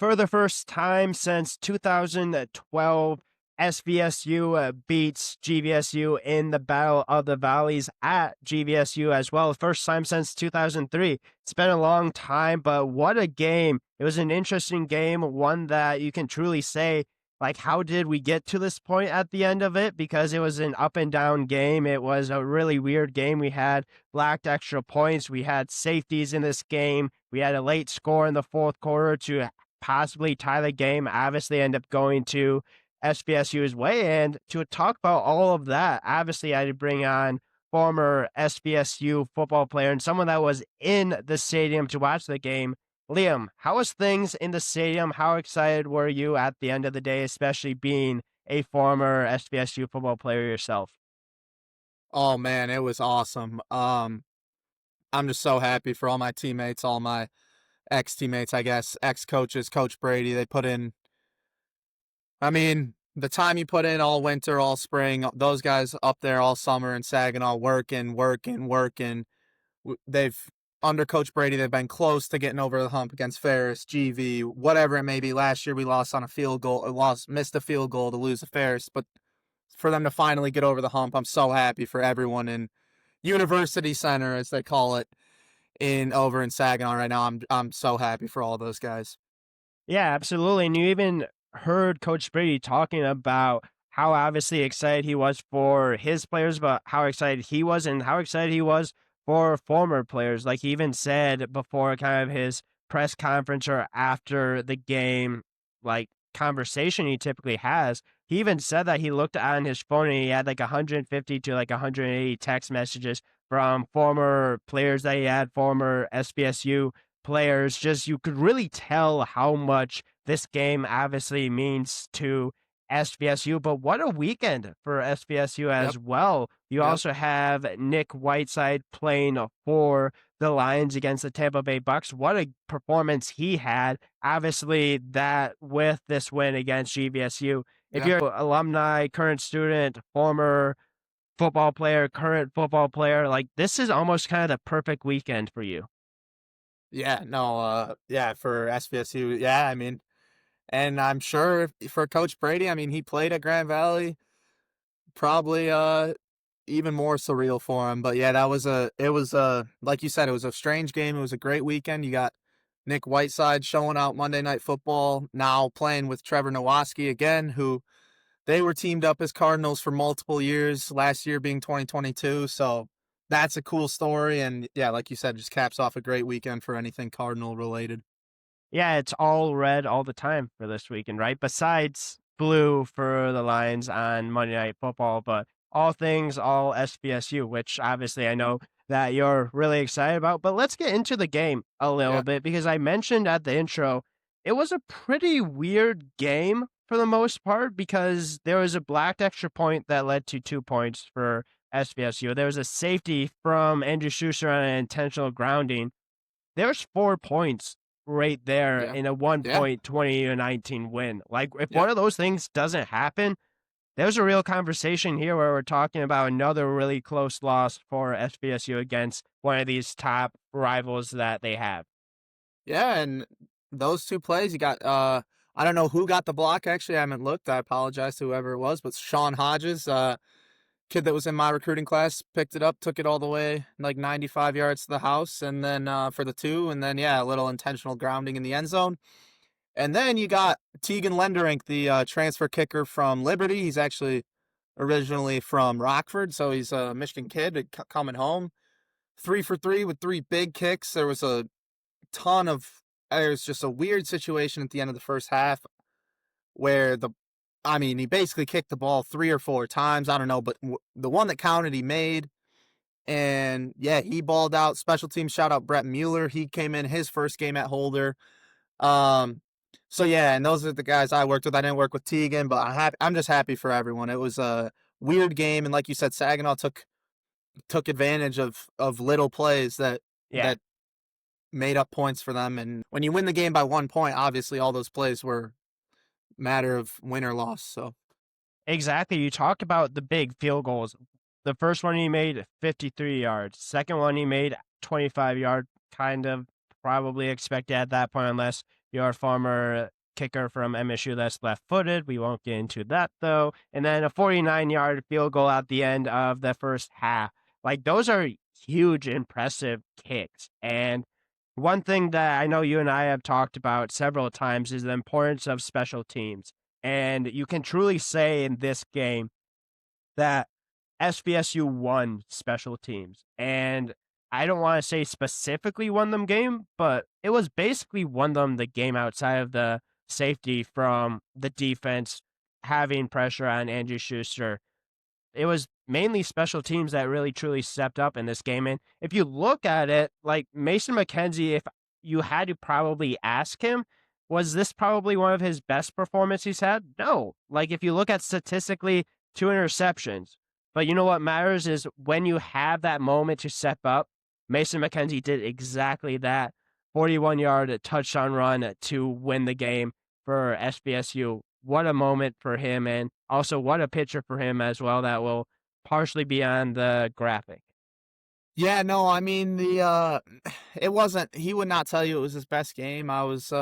For the first time since 2012, SVSU beats GVSU in the Battle of the Valleys at GVSU as well. First time since 2003. It's been a long time, but what a game. It was an interesting game, one that you can truly say, like, how did we get to this point at the end of it? Because it was an up and down game. It was a really weird game. We had lacked extra points. We had safeties in this game. We had a late score in the fourth quarter to possibly tie the game. Obviously, end up going to SVSU's way. And to talk about all of that, obviously, I had to bring on former SVSU football player and someone that was in the stadium to watch the game. Liam, how was things in the stadium? How excited were you at the end of the day, especially being a former SVSU football player yourself? Oh man, it was awesome. I'm just so happy for all my teammates, all my ex-teammates, I guess, ex-coaches, Coach Brady. They put in, I mean, the time you put in all winter, all spring, those guys up there all summer in Saginaw working, working, working. They've under Coach Brady, they've been close to getting over the hump against Ferris, GV, whatever it may be. Last year we lost on a field goal, missed a field goal to lose to Ferris, but for them to finally get over the hump, I'm so happy for everyone in University Center, as they call it, in over in Saginaw right now. I'm so happy for all those guys. Yeah, absolutely. And you even heard Coach Brady talking about how obviously excited he was for his players, but how excited he was and how excited he was for former players. Like he even said before kind of his press conference or after the game, like conversation he typically has, he even said that he looked on his phone and he had like 150 to like 180 text messages from former players that he had, former SBSU players. Just you could really tell how much this game obviously means to SVSU, but what a weekend for SVSU Yep, as well. You yep, also have Nick Whiteside playing for the Lions against the Tampa Bay Bucks. What a performance he had. Obviously, that with this win against GVSU, if yeah. you're an alumni, current student, former football player, current football player, like this is almost kind of the perfect weekend for you. Yeah, no, yeah, for SVSU, yeah, I mean, and I'm sure for Coach Brady, I mean, he played at Grand Valley, probably even more surreal for him. But yeah, it was like you said, it was a strange game. It was a great weekend. You got Nick Whiteside showing out Monday Night Football, now playing with Trevor Nowaski again, who they were teamed up as Cardinals for multiple years, last year being 2022. So that's a cool story. And yeah, like you said, just caps off a great weekend for anything Cardinal related. Yeah, it's all red all the time for this weekend, right? Besides blue for the Lions on Monday Night Football, but all things all SBSU, which obviously I know that you're really excited about. But let's get into the game a little Yeah. bit because I mentioned at the intro, it was a pretty weird game for the most part because there was a blacked extra point that led to 2 points for SBSU. There was a safety from Andrew Schuster on an intentional grounding. There's 4 points right there Yeah. in a one Yeah. point 2019 win. Like, if one Yep. of those things doesn't happen, there's a real conversation here where we're talking about another really close loss for SBSU against one of these top rivals that they have. Yeah. And those two plays, you got, I don't know who got the block. Actually, I haven't looked. I apologize to whoever it was, but Sean Hodges, kid that was in my recruiting class, picked it up, took it all the way like 95 yards to the house, and then for the two, and then yeah, a little intentional grounding in the end zone. And then you got Tegan Lenderink, the transfer kicker from Liberty. He's actually originally from Rockford, so he's a Michigan kid coming home. 3 for 3 with three big kicks. There was a ton of. There was just a weird situation at the end of the first half where I mean, he basically kicked the ball 3 or 4 times. I don't know, but the one that counted, he made. And yeah, he balled out. Special teams shout out Brett Mueller. He came in his first game at Holder. Um, so yeah, and those are the guys I worked with. I didn't work with Tegan, but I'm just happy for everyone. It was a weird game, and like you said, Saginaw took advantage of little plays Yeah. that made up points for them. And when you win the game by 1 point, obviously all those plays were matter of win or loss. So Exactly. You talk about the big field goals. The first one he made 53 yards. Second one he made 25 yard, kind of probably expected at that point, unless your former kicker from MSU that's left-footed. We won't get into that though. And then a 49-yard field goal at the end of the first half. Like those are huge, impressive kicks. And one thing that I know you and I have talked about several times is the importance of special teams. And you can truly say in this game that SVSU won special teams. And I don't want to say specifically won them game, but it was basically won them the game outside of the safety from the defense having pressure on Andrew Schuster. It was mainly special teams that really truly stepped up in this game. And if you look at it, like Mason McKenzie, if you had to probably ask him, was this probably one of his best performances he's had? No. Like if you look at statistically, 2 interceptions. But you know what matters is when you have that moment to step up, Mason McKenzie did exactly that. 41-yard touchdown run to win the game for SBSU. What a moment for him, and also what a picture for him as well that will partially be on the graphic. Yeah, no, I mean it wasn't. He would not tell you it was his best game. I was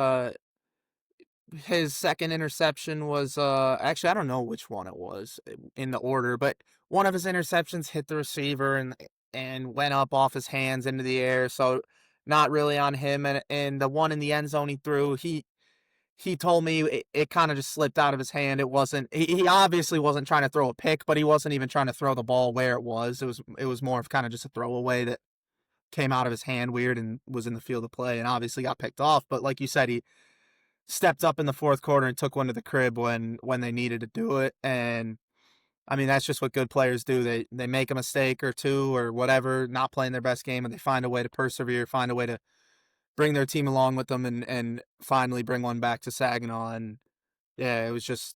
his second interception was actually I don't know which one it was in the order, but one of his interceptions hit the receiver and went up off his hands into the air, so not really on him. And the one in the end zone he threw, he told me it kind of just slipped out of his hand. It wasn't he obviously wasn't trying to throw a pick, but he wasn't even trying to throw the ball where it was. It was more of kind of just a throwaway that came out of his hand weird and was in the field of play and obviously got picked off. But like you said, he stepped up in the fourth quarter and took one to the crib when they needed to do it. And I mean, that's just what good players do. They make a mistake or two or whatever, not playing their best game, and they find a way to persevere, find a way to bring their team along with them, and finally bring one back to Saginaw. And yeah, it was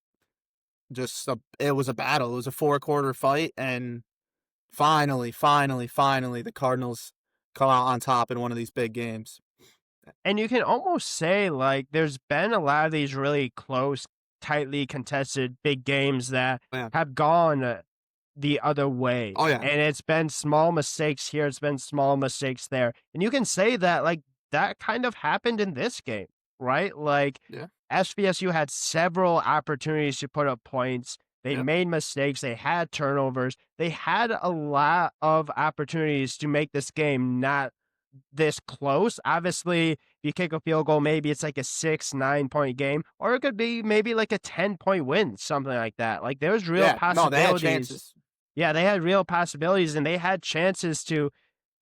it was a battle. It was a 4-quarter fight, and finally, the Cardinals come out on top in one of these big games. And you can almost say, like, there's been a lot of these really close, tightly contested big games that Yeah. have gone the other way. Oh yeah. And it's been small mistakes here, it's been small mistakes there. And you can say that, like, that kind of happened in this game, right? Like, Yeah. SVSU had several opportunities to put up points. They Yep. made mistakes. They had turnovers. They had a lot of opportunities to make this game not this close. Obviously, if you kick a field goal, maybe it's like a 6-9 point game, or it could be maybe like a 10-point win, something like that. Like there's real Yeah. No, they had possibilities. chances. Yeah, they had real possibilities and they had chances to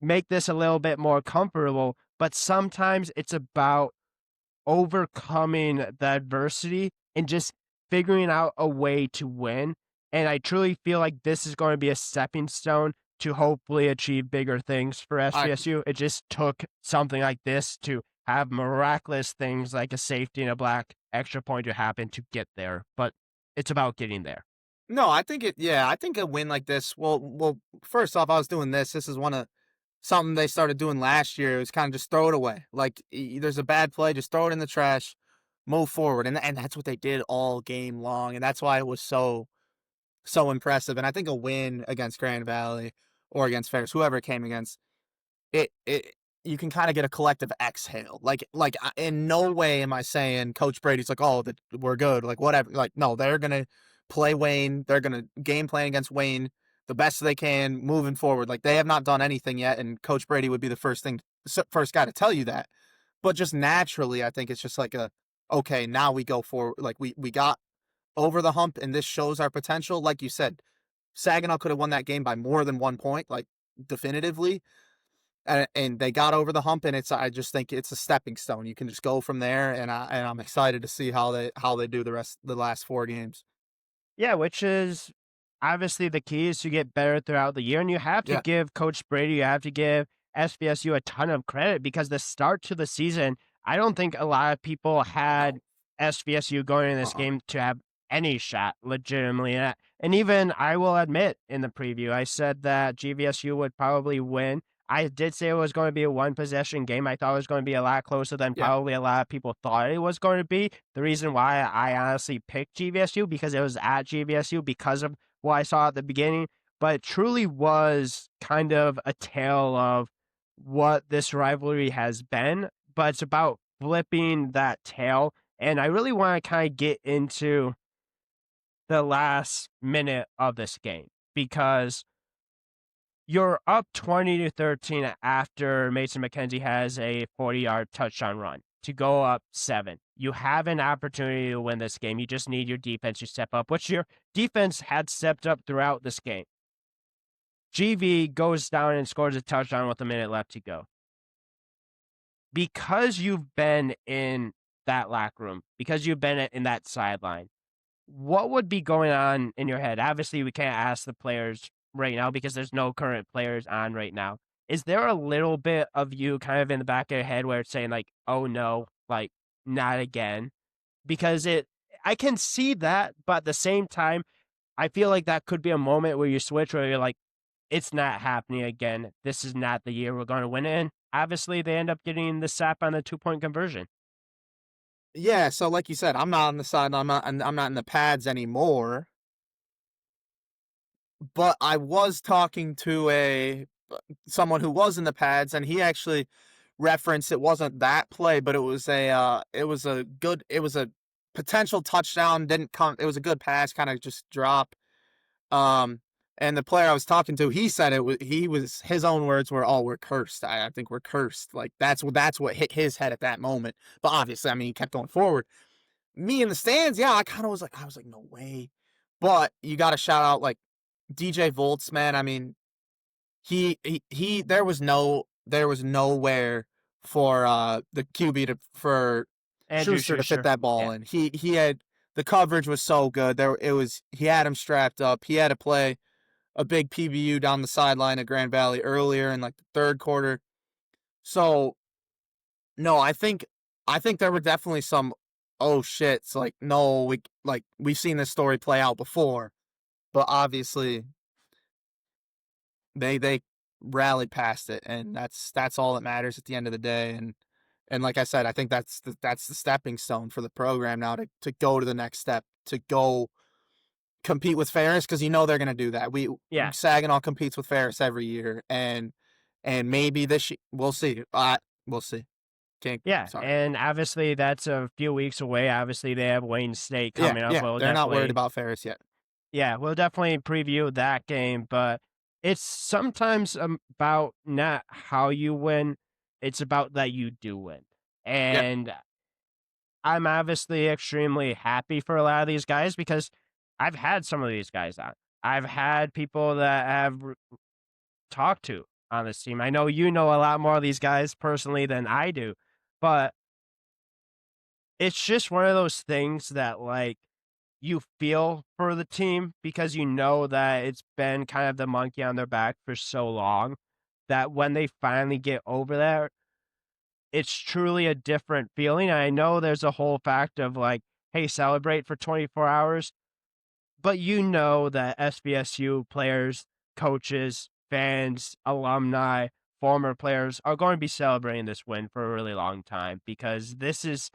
make this a little bit more comfortable. But sometimes it's about overcoming the adversity and just figuring out a way to win. And I truly feel like this is going to be a stepping stone to hopefully achieve bigger things for I SVSU. It just took something like this to have miraculous things like a safety and a black extra point to happen to get there. But it's about getting there. No, I think it. Yeah, I think a win like this. Well. First off, I was doing this. This is one of something they started doing last year. It was kind of just throw it away. Like there's a bad play, just throw it in the trash, move forward, and that's what they did all game long, and that's why it was so impressive. And I think a win against Grand Valley or against Ferris, whoever it came against, it you can kind of get a collective exhale. Like in no way am I saying Coach Brady's like, oh, we're good, like whatever. Like no, they're gonna play Wayne. They're gonna game plan against Wayne the best they can moving forward. Like they have not done anything yet, and Coach Brady would be the first guy to tell you that. But just naturally, I think it's just like okay, now we go forward. Like we got over the hump, and this shows our potential. Like you said, Saginaw could have won that game by more than 1 point, like definitively. And they got over the hump, and I just think it's a stepping stone. You can just go from there, and I'm excited to see how they do the last 4 games. Yeah, which is obviously the key is to get better throughout the year. And you have to Yeah. give Coach Brady, you have to give SVSU a ton of credit because the start to the season, I don't think a lot of people had No. SVSU going in this Uh-uh. game to have any shot legitimately. And even I will admit in the preview, I said that GVSU would probably win. I did say it was going to be a one possession game. I thought it was going to be a lot closer than Yeah. probably a lot of people thought it was going to be. The reason why I honestly picked GVSU because it was at GVSU because of what I saw at the beginning, but it truly was kind of a tale of what this rivalry has been. But it's about flipping that tail. And I really want to kind of get into the last minute of this game because you're up 20-13 after Mason McKenzie has a 40-yard touchdown run to go up 7. You have an opportunity to win this game. You just need your defense to step up, which your defense had stepped up throughout this game. GV goes down and scores a touchdown with a minute left to go. Because you've been in that locker room, because you've been in that sideline, what would be going on in your head? Obviously, we can't ask the players right now because there's no current players on right now. Is there a little bit of you kind of in the back of your head where it's saying like, "Oh no, like not again"? Because I can see that, but at the same time, I feel like that could be a moment where you switch where you're like, "It's not happening again. This is not the year we're going to win it." And obviously, they end up getting the sap on the 2-point conversion. Yeah, so like you said, I'm not on the side. I'm not in the pads anymore. But I was talking to someone who was in the pads, and he actually referenced it wasn't that play, but it was a potential touchdown. Didn't come. It was a good pass, kind of just drop. Um, and the player I was talking to, he said his own words were, "Oh, we're cursed. I think we're cursed." Like that's what hit his head at that moment. But obviously, I mean, he kept going forward. Me in the stands, yeah, I was like, no way. But you got to shout out like DJ Volts, man. I mean, he there was nowhere for the QB for Andrew Schuster to fit Schuster. that ball Yeah. in. He had the coverage was so good. He had him strapped up. He had to play a big PBU down the sideline at Grand Valley earlier in like the third quarter. So no, I think there were definitely some oh shit. It's like no, we've seen this story play out before, but obviously they rallied past it, and that's all that matters at the end of the day. And like I said, I think that's the stepping stone for the program now to go to the next step, to go compete with Ferris, because you know they're gonna do that. Yeah. Saginaw competes with Ferris every year, and maybe we'll see. We'll see. Can't Yeah, sorry. and obviously that's a few weeks away. Obviously, they have Wayne State Yeah, coming up. yeah, We'll they're not worried definitely, about Ferris yet. yeah, we'll definitely preview that game. But it's sometimes about not how you win; it's about that you do win. Yeah, And I'm obviously extremely happy for a lot of these guys because I've had some of these guys on. I've had people that have talked to on this team. I know you know a lot more of these guys personally than I do, but it's just one of those things that, like, you feel for the team because you know that it's been kind of the monkey on their back for so long that when they finally get over there, it's truly a different feeling. I know there's a whole fact of like, hey, celebrate for 24 hours, but you know that SVSU players, coaches, fans, alumni, former players are going to be celebrating this win for a really long time because this is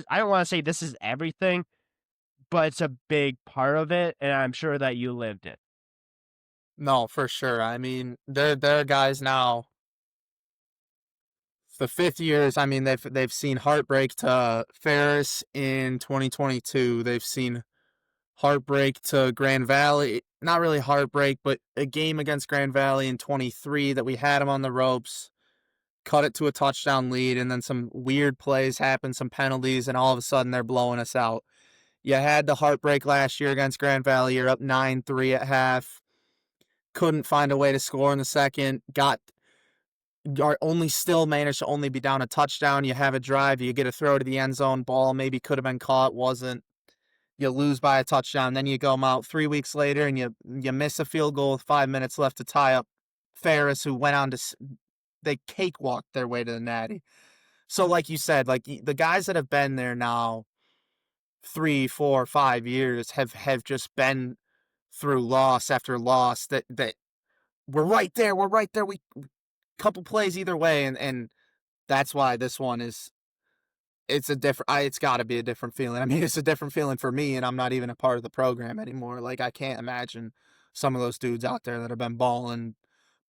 I don't want to say this is everything, but it's a big part of it, and I'm sure that you lived it. no, for sure. I mean, they're guys now. The fifth years, I mean, they've seen heartbreak to Ferris in 2022. They've seen heartbreak to Grand Valley. Not really heartbreak, but a game against Grand Valley in 23 that we had them on the ropes, cut it to a touchdown lead, and then some weird plays happen, some penalties, and all of a sudden they're blowing us out. You had the heartbreak last year against Grand Valley. You're up 9-3 at half. Couldn't find a way to score in the second. Are only still managed to only be down a touchdown. You have a drive. You get a throw to the end zone. Ball maybe could have been caught. Wasn't. You lose by a touchdown. Then you go out 3 weeks later and you miss a field goal with 5 minutes left to tie up Ferris, who went on to they cakewalked their way to the Natty. So like you said, like the guys that have been there now 3, 4, 5 years have just been through loss after loss. That we're right there. We're right there. We couple plays either way, and that's why this one is it's a different. It's got to be a different feeling. I mean, it's a different feeling for me, and I'm not even a part of the program anymore. Like I can't imagine some of those dudes out there that have been balling,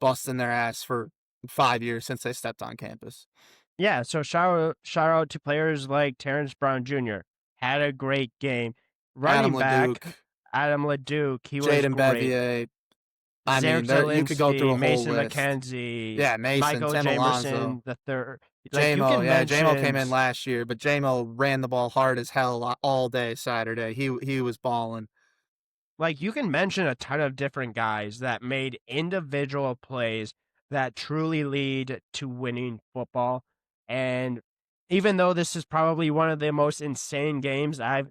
busting their ass for 5 years since they stepped on campus. Yeah, so shout out to players like Terrence Brown Jr. Had a great game. Adam Running back LeDuc, Adam LeDuc, he was Jaden great. Bevier. I Zarek mean, there you could go through Zelinski, a whole Mason list. McKenzie, Yeah, Mason, Michael Tim Alonzo, Jamerson the third. Like you JMO. can Yeah, JMO mention came in last year, but JMO ran the ball hard as hell all day Saturday. He was balling. you can mention a ton of different guys that made individual plays that truly lead to winning football. And even though this is probably one of the most insane games I've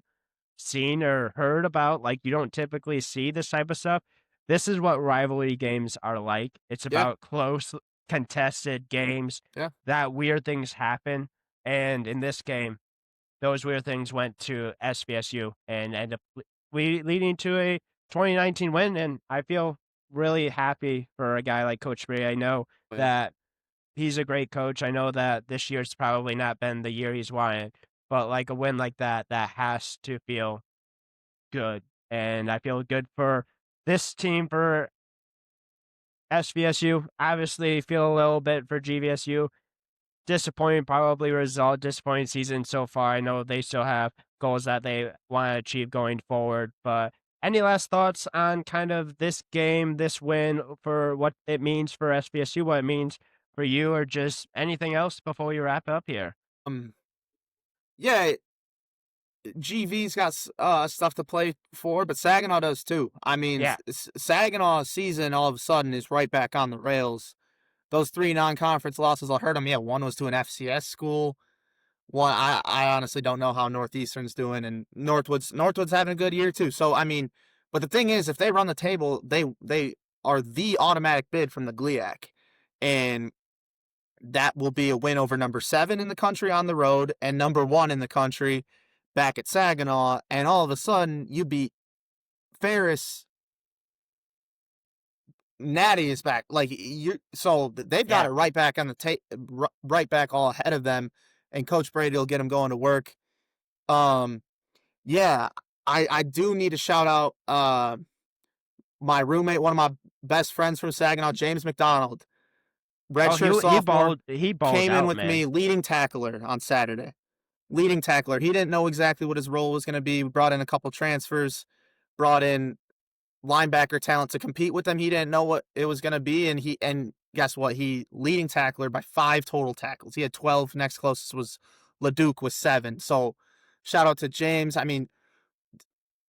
seen or heard about, like you don't typically see this type of stuff. This is what rivalry games are like. It's Yeah, about close, contested games yeah. that weird things happen. And in this game, those weird things went to SVSU and ended up leading to a 2019 win. And I feel really happy for a guy like Coach Bree. I know Oh, yeah. that he's a great coach. I know that this year's probably not been the year he's wanted, but like a win like that, that has to feel good. And I feel good for this team for SVSU. Obviously, feel a little bit for GVSU. Disappointing, probably result, disappointing season so far. I know they still have goals that they want to achieve going forward. But any last thoughts on kind of this game, this win, for what it means for SVSU, what it means for you, or just anything else before we wrap up here? Um, yeah, GV's got stuff to play for, but Saginaw does too. I mean, Yeah. Saginaw's season all of a sudden is right back on the rails. Those three non-conference losses will hurt them. Yeah, one was to an FCS school. One, I honestly don't know how Northeastern's doing, and Northwood's having a good year too. So I mean, but the thing is, if they run the table, they are the automatic bid from the GLIAC, and that will be a win over number 7 in the country on the road and number 1 in the country back at Saginaw, and all of a sudden you beat Ferris. Natty is back. Like you, so they've got Yeah. it right back on the right back all ahead of them, and Coach Brady will get them going to work. Um, yeah, I do need to shout out my roommate, one of my best friends from Saginaw, James McDonald, Oh, redshirt he sophomore, balled he balled came in out, with man. me leading tackler on Saturday. Leading tackler. He didn't know exactly what his role was going to be. We brought in a couple transfers, brought in linebacker talent to compete with them. He didn't know what it was going to be, and guess what? He leading tackler by 5 total tackles. He had 12. Next closest was LeDuc with 7. So shout out to James. I mean,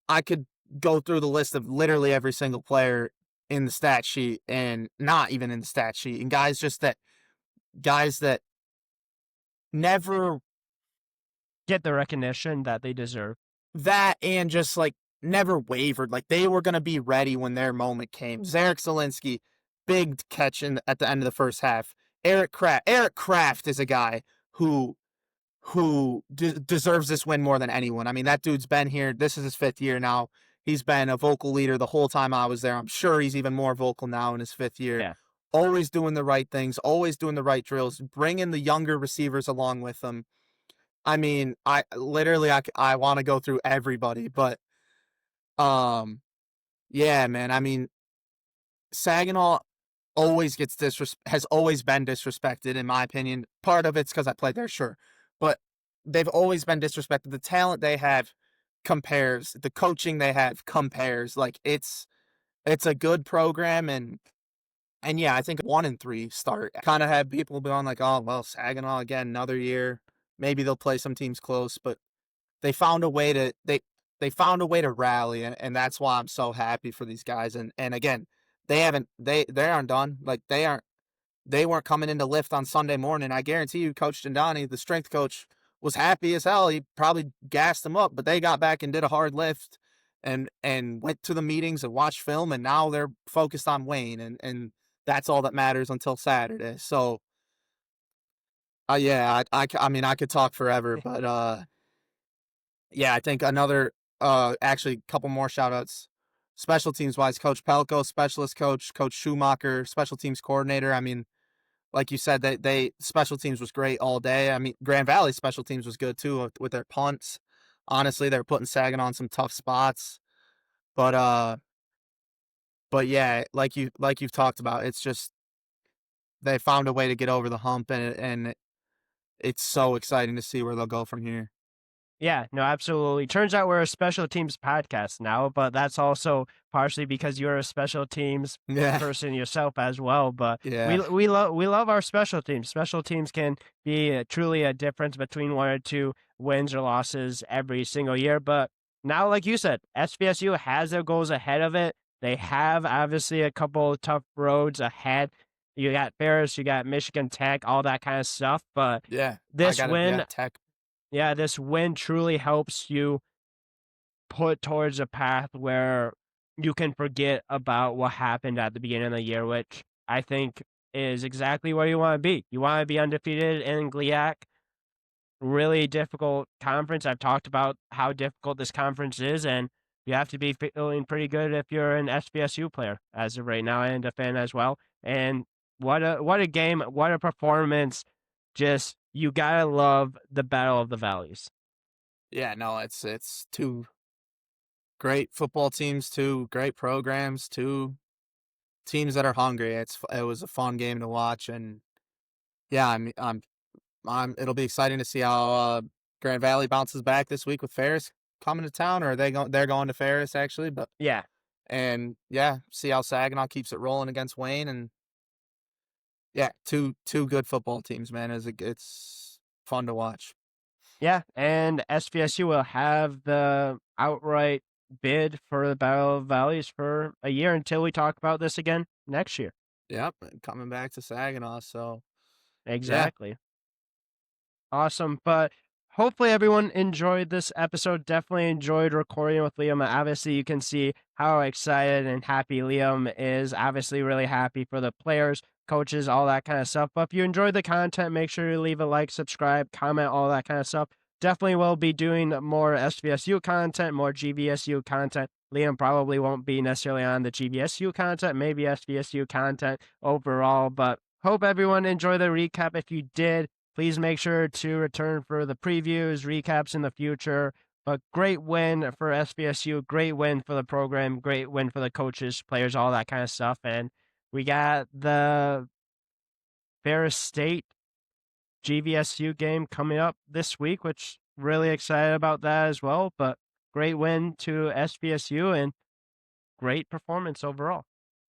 I could go through the list of literally every single player in the stat sheet and not even in the stat sheet, and guys that never Get the recognition that they deserve. that and just like never wavered. Like they were gonna be ready when their moment came. Zarek Zielinski, big catch at the end of the first half. Eric Kraft is a guy who deserves this win more than anyone. I mean, that dude's been here. This is his 5th year now. He's been a vocal leader the whole time I was there. I'm sure he's even more vocal now in his 5th year. Yeah. Always doing the right things, always doing the right drills, bringing the younger receivers along with him. I mean, I want to go through everybody, but um, yeah, man. I mean, Saginaw has always been disrespected in my opinion. Part of it's because I played there, sure, but they've always been disrespected. The talent they have compares, the coaching they have compares. Like it's a good program, and yeah, I think 1-3 start kind of had people going like, oh well, Saginaw again, another year. Maybe they'll play some teams close, but they found a way to they found a way to rally, and that's why I'm so happy for these guys. And again, they aren't done. Like they weren't coming into lift on Sunday morning. I guarantee you, Coach Dindani, the strength coach, was happy as hell. He probably gassed them up, but they got back and did a hard lift and went to the meetings and watched film, and now they're focused on Wayne, and that's all that matters until Saturday. So yeah, I mean I could talk forever, but yeah, I think another actually a couple more shout outs. Special teams wise, Coach Pelko, specialist coach, Coach Schumacher, special teams coordinator. I mean, like you said, they special teams was great all day. I mean, Grand Valley special teams was good too with their punts. Honestly, they were putting Saginaw on some tough spots. But but yeah, like you've talked about, it's just they found a way to get over the hump, and it's so exciting to see where they'll go from here. Yeah, no, absolutely. Turns out we're a special teams podcast now, but that's also partially because you're a special teams Yeah, person yourself as well. But yeah, we love our special teams. Special teams can be truly a difference between one or two wins or losses every single year. But now, like you said, SVSU has their goals ahead of it. They have obviously a couple of tough roads ahead. You got Ferris, you got Michigan Tech, all that kind of stuff. But yeah. I this got it. Yeah, win Tech. yeah, this win truly helps you put towards a path where you can forget about what happened at the beginning of the year, which I think is exactly where you want to be. You want to be undefeated in GLIAC. Really difficult conference. I've talked about how difficult this conference is, and you have to be feeling pretty good if you're an SVSU player as of right now and a fan as well. And what a game, what a performance. Just you gotta love the Battle of the Valleys. Yeah, no, it's two great football teams, two great programs, two teams that are hungry. It was a fun game to watch, and yeah, it'll be exciting to see how Grand Valley bounces back this week with Ferris coming to town, or they're going to Ferris actually, but Yeah. and yeah, see how Saginaw keeps it rolling against Wayne, and yeah, two good football teams, man. It's fun to watch. Yeah, and SVSU will have the outright bid for the Battle of Valleys for a year until we talk about this again next year. Yep, coming back to Saginaw, so yeah, Exactly. Awesome. But hopefully everyone enjoyed this episode. Definitely enjoyed recording with Liam. Obviously, you can see how excited and happy Liam is. Obviously, really happy for the players, coaches, all that kind of stuff. But if you enjoyed the content, make sure you leave a like, subscribe, comment, all that kind of stuff. Definitely will be doing more SVSU content, more GVSU content. Liam probably won't be necessarily on the GVSU content, maybe SVSU content overall. But hope everyone enjoyed the recap. If you did, please make sure to return for the previews, recaps in the future. But great win for SVSU, great win for the program, great win for the coaches, players, all that kind of stuff. And we got the Ferris State GVSU game coming up this week, which really excited about that as well. But great win to SVSU and great performance overall.